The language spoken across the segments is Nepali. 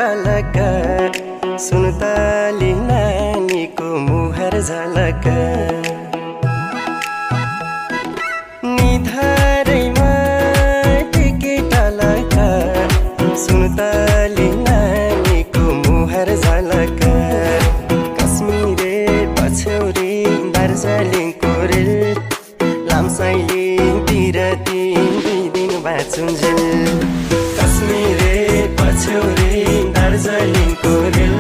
टलक सुन्तली नानीको मुहार झलक निधारैमा टिके टलक सुन्तली नानीको मुहार झलक कश्मीरे पछौरी दार्जिलिङको रेल लामसाइले बिरती 2 दिन बाँचुन्जेल कश्मीरे पछौरी दार्जिलिङको रेल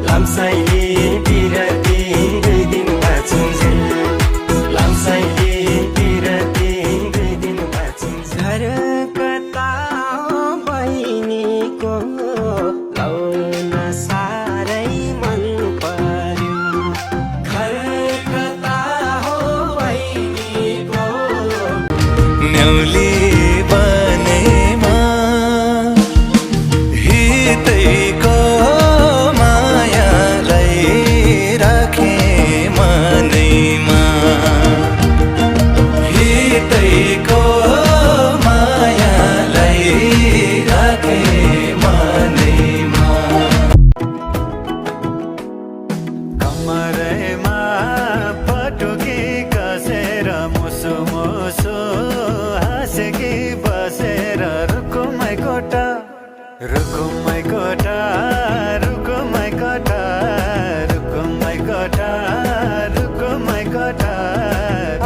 लामसाइले बिरती 2 दिन बाँचुन्जेल लामसाइले बिरती 2 दिन बाँचुन्जेल घर कता हो बहिनीको लाउन साह्रै मन पर्यो घर कता हो बहिनीको न्याउली बनेमा हितैको मायालाई राखे मनैमा हितैको मायालाई राखे मनैमा कमरैमा पटुकी कसेर मुसु मुसु हाँसेकी बसेर रुकुमै कोटा रुकुमै कोटा रुकुमै कोटा रुकुमै कोटा रुकुमै कोटा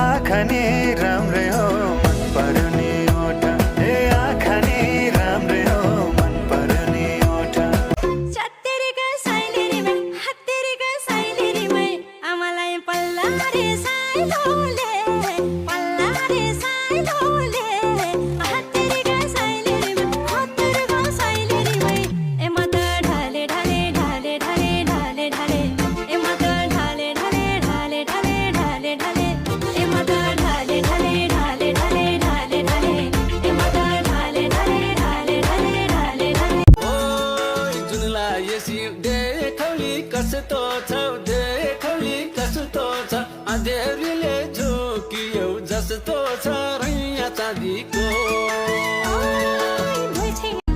आँखा नि राम्रै हो मन पर्ने ओठा ए आँखा नि राम्रै हो मन पर्ने ओठा चत्तेरीका साइलेरीमै हत्तेरीका साइलेरीमै आमालाई पल्ला रे साइलोले पल्ला रे साइलोले हत्तेरीका साइलेरीमै हत्तेरीका साइलेरीमै ए मत ढाले ढाले ढाले ढाले ढाले ढाले ए मत ढाले ढाले ढाले ढाले ढाले ढाले ए मत ढाले ढाले ढाले ढाले ढाले ढाले ए मत ढाले ढाले ढाले ढाले ढाले ढाले ओइ जुनलाई यसि देखौली कस्तो छौ देखौली कस्तो छ अँधेरीले झोकियौ जस्तो छ रैया चाँदीको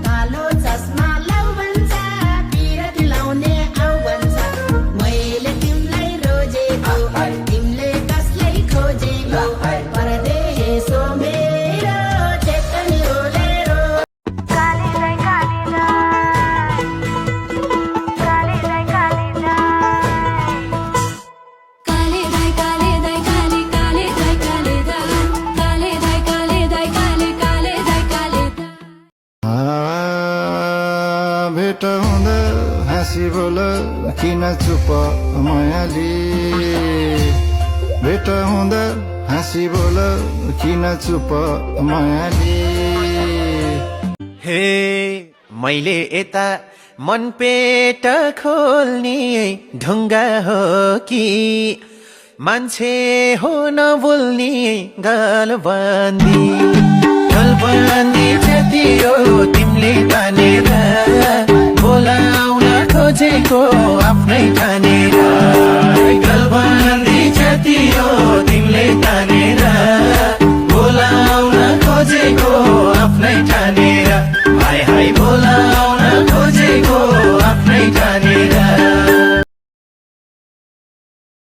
कालो चस्मा लाउ भन्छ पिरती लाउने आउ भन्छ मैले तिमीलाई रोजेको तिमीले कसलाई खोजेको परदेशो मेरो चेतनी ओलेरो काली दाई काली दाई काली दाई काली दाई काली काली दाई काली दाई काली दाई काली काली दाई काली भेट हुँदा हाँसी बोल किन चुप मायाली भेट हुँदा हाँसी बोल किन चुप मायाली हे मैले यता मन पेट खोल्ने ढुङ्गा हो कि मान्छे हो नबोल्ने गलबन्दी गलबन्दी जति हो तिमीले तानेर बोलाउन खोजेको आफ्नै ठानेर गलबन्दी जति हो